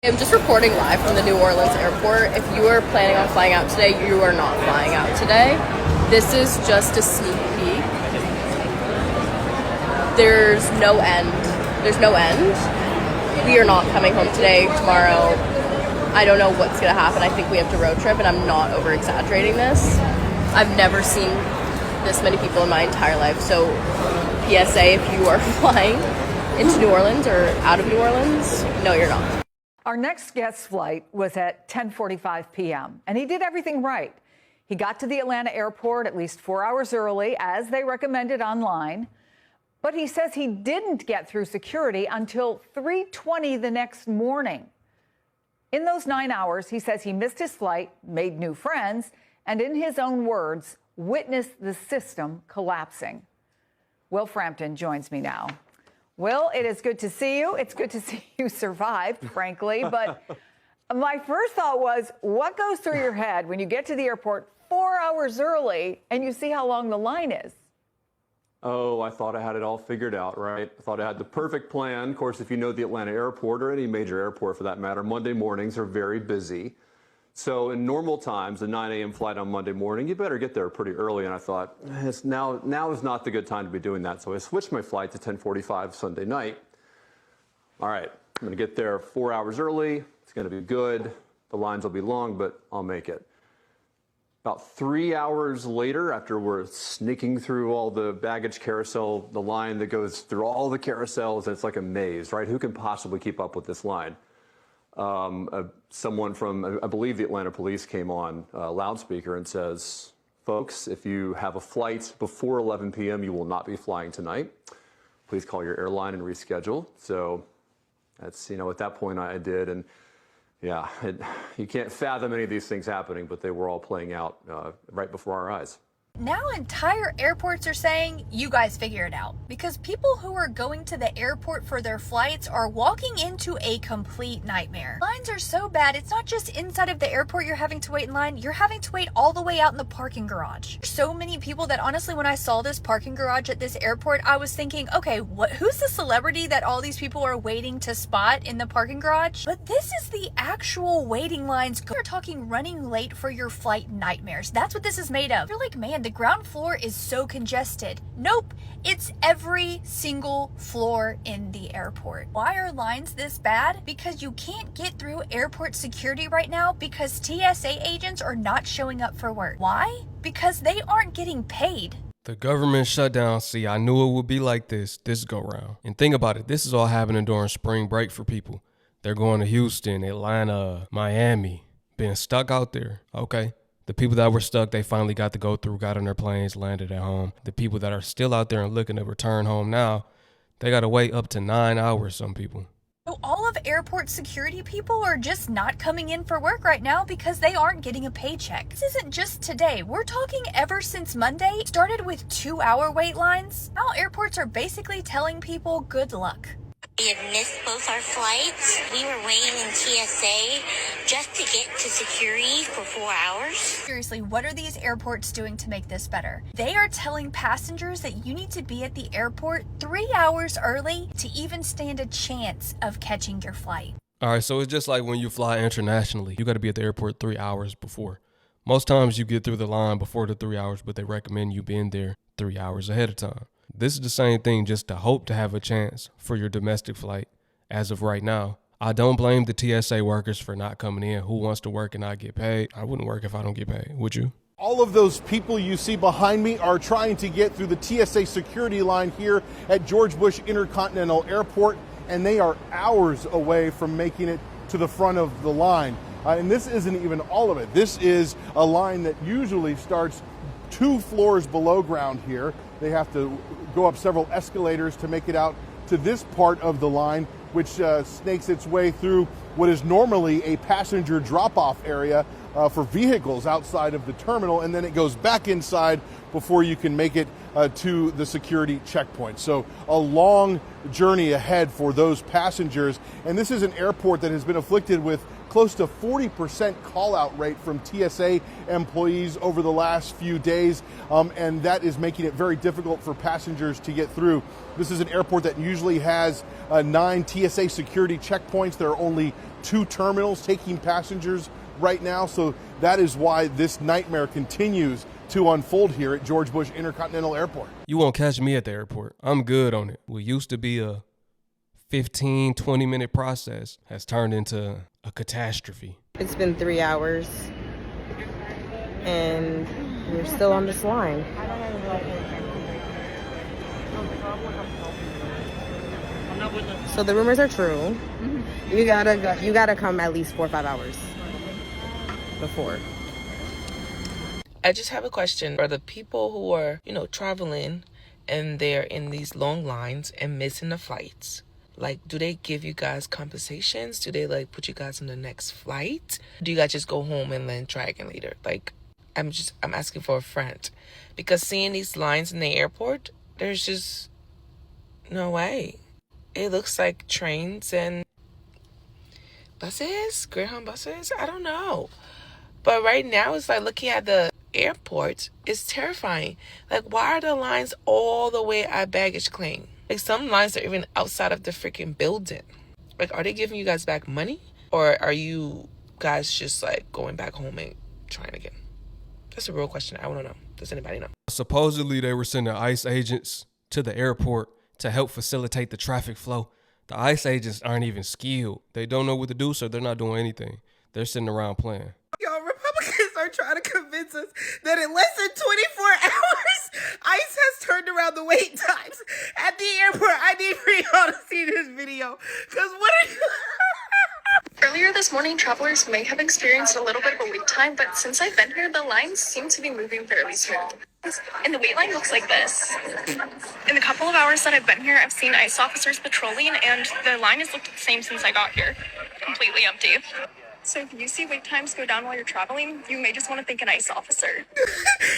I'm just reporting live from the New Orleans airport. If you are planning on flying out today, you are not flying out today. This is just a sneak peek. There's no end. There's no end. We are not coming home today, tomorrow. I don't know what's going to happen. I think we have to road trip, and I'm not over-exaggerating this. I've never seen this many people in my entire life. So PSA, if you are flying into New Orleans or out of New Orleans, no, you're not. Our next guest's flight was at 10:45 p.m., and he did everything right. He got to the Atlanta airport at least 4 hours early, as they recommended online. But he says he didn't get through security until 3:20 the next morning. In those 9 hours, he says he missed his flight, made new friends, and in his own words, witnessed the system collapsing. Will Frampton joins me now. Will, it is good to see you. It's good to see you survived, frankly. But my first thought was, what goes through your head when you get to the airport 4 hours early and you see how long the line is? Oh, I thought I had it all figured out, right? I thought I had the perfect plan. Of course, if you know the Atlanta airport, or any major airport for that matter, Monday mornings are very busy. So in normal times, a 9 a.m. flight on Monday morning, you better get there pretty early. And I thought, now is not the good time to be doing that. So I switched my flight to 10:45 Sunday night. All right, I'm going to get there 4 hours early. It's going to be good. The lines will be long, but I'll make it. About 3 hours later, after we're sneaking through all the baggage carousel, the line that goes through all the carousels, it's like a maze, right? Who can possibly keep up with this line? Someone from, I believe the Atlanta police came on loudspeaker and says, folks, if you have a flight before 11 p.m., you will not be flying tonight. Please call your airline and reschedule. So that's, at that point I did. And yeah, you can't fathom any of these things happening, but they were all playing out right before our eyes. Now entire airports are saying, you guys figure it out. Because people who are going to the airport for their flights are walking into a complete nightmare. Lines are so bad, it's not just inside of the airport you're having to wait in line, you're having to wait all the way out in the parking garage. So many people that honestly, when I saw this parking garage at this airport, I was thinking, okay, who's the celebrity that all these people are waiting to spot in the parking garage? But this is the actual waiting lines. We're talking running late for your flight nightmares. That's what this is made of. You're like, man, the ground floor is so congested. Nope, it's every single floor in the airport. Why are lines this bad? Because you can't get through airport security right now because TSA agents are not showing up for work. Why? Because they aren't getting paid. The government shutdown, see, I knew it would be like this go round. And think about it, this is all happening during spring break for people. They're going to Houston, Atlanta, Miami, being stuck out there, okay? The people that were stuck, they finally got to go through, got on their planes, landed at home. The people that are still out there and looking to return home now, they got to wait up to 9 hours, some people. So all of airport security people are just not coming in for work right now because they aren't getting a paycheck. This isn't just today. We're talking ever since Monday. Started with 2-hour wait lines. Now airports are basically telling people good luck. We had missed both our flights. We were waiting in TSA just to get to security for 4 hours. Seriously, what are these airports doing to make this better? They are telling passengers that you need to be at the airport 3 hours early to even stand a chance of catching your flight. All right, so it's just like when you fly internationally. You got to be at the airport 3 hours before. Most times you get through the line before the 3 hours, but they recommend you being there 3 hours ahead of time. This is the same thing, just to hope to have a chance for your domestic flight as of right now. I don't blame the TSA workers for not coming in. Who wants to work and not get paid? I wouldn't work if I don't get paid. Would you? All of those people you see behind me are trying to get through the TSA security line here at George Bush Intercontinental Airport, and they are hours away from making it to the front of the line. And this isn't even all of it. This is a line that usually starts 2 floors below ground here. They have to go up several escalators to make it out to this part of the line, which snakes its way through what is normally a passenger drop-off area for vehicles outside of the terminal, and then it goes back inside before you can make it to the security checkpoint. So a long journey ahead for those passengers. And this is an airport that has been afflicted with close to 40% call-out rate from TSA employees over the last few days, and that is making it very difficult for passengers to get through. This is an airport that usually has 9 TSA security checkpoints. There are only 2 terminals taking passengers right now, so that is why this nightmare continues to unfold here at George Bush Intercontinental Airport. You won't catch me at the airport. I'm good on it. What used to be a 15, 20-minute process has turned into a catastrophe. It's been 3 hours, and we're still on this line. So the rumors are true. You gotta come at least 4 or 5 hours before. I just have a question for the people who are, traveling and they're in these long lines and missing the flights. Like, do they give you guys compensations? Do they put you guys on the next flight? Do you guys just go home and then try again later? I'm asking for a friend, because seeing these lines in the airport, there's just no way. It looks like trains and buses, Greyhound buses. I don't know. But right now, it's like looking at the airport is terrifying. Why are the lines all the way at baggage claim? Some lines are even outside of the freaking building. Are they giving you guys back money? Or are you guys just going back home and trying again? That's a real question. I want to know. Does anybody know? Supposedly, they were sending ICE agents to the airport to help facilitate the traffic flow. The ICE agents aren't even skilled. They don't know what to do, so they're not doing anything. They're sitting around playing. Y'all, Republicans are trying to convince us that in less than 24 hours, ICE has turned around the wait times at the airport. I need for y'all to see this video, because what are you... Earlier this morning, travelers may have experienced a little bit of a wait time, but since I've been here, the lines seem to be moving fairly smooth. And the wait line looks like this. In the couple of hours that I've been here, I've seen ICE officers patrolling, and the line has looked the same since I got here. Completely empty. So if you see wait times go down while you're traveling, you may just want to thank an ICE officer.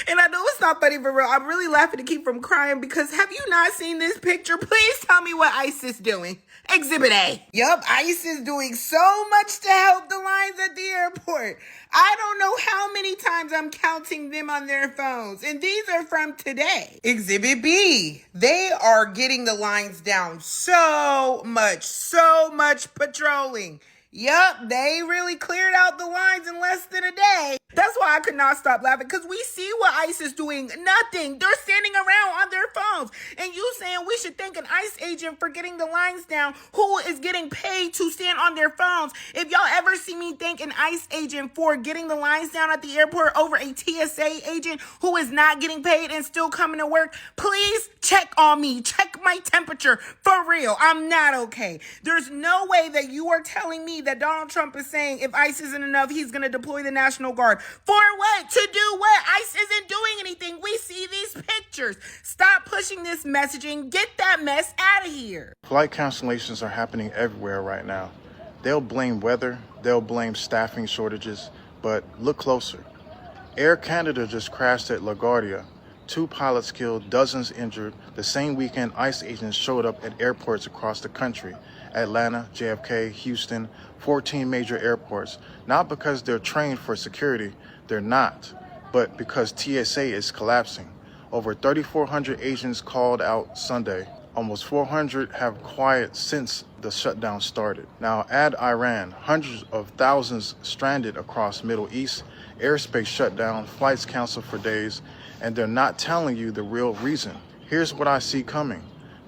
And I know it's not funny for real. I'm really laughing to keep from crying, because have you not seen this picture? Please tell me what ICE is doing. Exhibit A. Yup, ICE is doing so much to help the lines at the airport. I don't know how many times I'm counting them on their phones, and these are from today. Exhibit B. They are getting the lines down so much patrolling. Yup, they really cleared out the lines in less than a day. That's why I could not stop laughing, because we see what ICE is doing. Nothing. They're standing around on their phones. And you saying we should thank an ICE agent for getting the lines down, who is getting paid to stand on their phones. If y'all ever see me thank an ICE agent for getting the lines down at the airport over a TSA agent who is not getting paid and still coming to work, please check on me. Check my temperature. For real. I'm not okay. There's no way that you are telling me that Donald Trump is saying if ICE isn't enough, he's going to deploy the National Guard. For what? To do what? ICE isn't doing anything. We see these pictures. Stop pushing this messaging. Get that mess out of here. Flight cancellations are happening everywhere right now. They'll blame weather, they'll blame staffing shortages, but look closer. Air Canada just crashed at LaGuardia. 2 pilots killed, dozens injured. The same weekend, ICE agents showed up at airports across the country. Atlanta, JFK, Houston, 14 major airports. Not because they're trained for security, they're not, but because TSA is collapsing. Over 3,400 agents called out Sunday. Almost 400 have quiet since the shutdown started. Now add Iran, hundreds of thousands stranded across Middle East, airspace shut down, flights canceled for days, and they're not telling you the real reason. Here's what I see coming.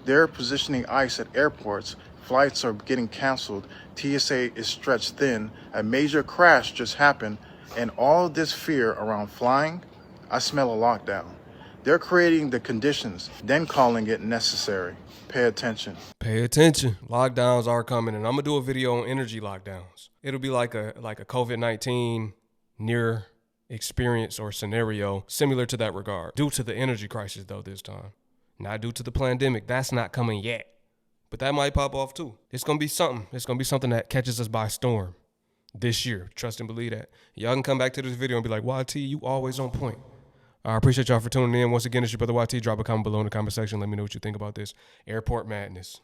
They're positioning ICE at airports. Flights are getting canceled. TSA is stretched thin. A major crash just happened. And all this fear around flying, I smell a lockdown. They're creating the conditions, then calling it necessary. Pay attention. Pay attention. Lockdowns are coming, and I'm gonna do a video on energy lockdowns. It'll be like a COVID-19 near experience or scenario similar to that regard. Due to the energy crisis though this time. Not due to the pandemic. That's not coming yet. But that might pop off too. It's gonna be something. It's gonna be something that catches us by storm this year. Trust and believe that. Y'all can come back to this video and be like, YT, you always on point. I appreciate y'all for tuning in. Once again, it's your brother YT. Drop a comment below in the comment section. Let me know what you think about this airport madness.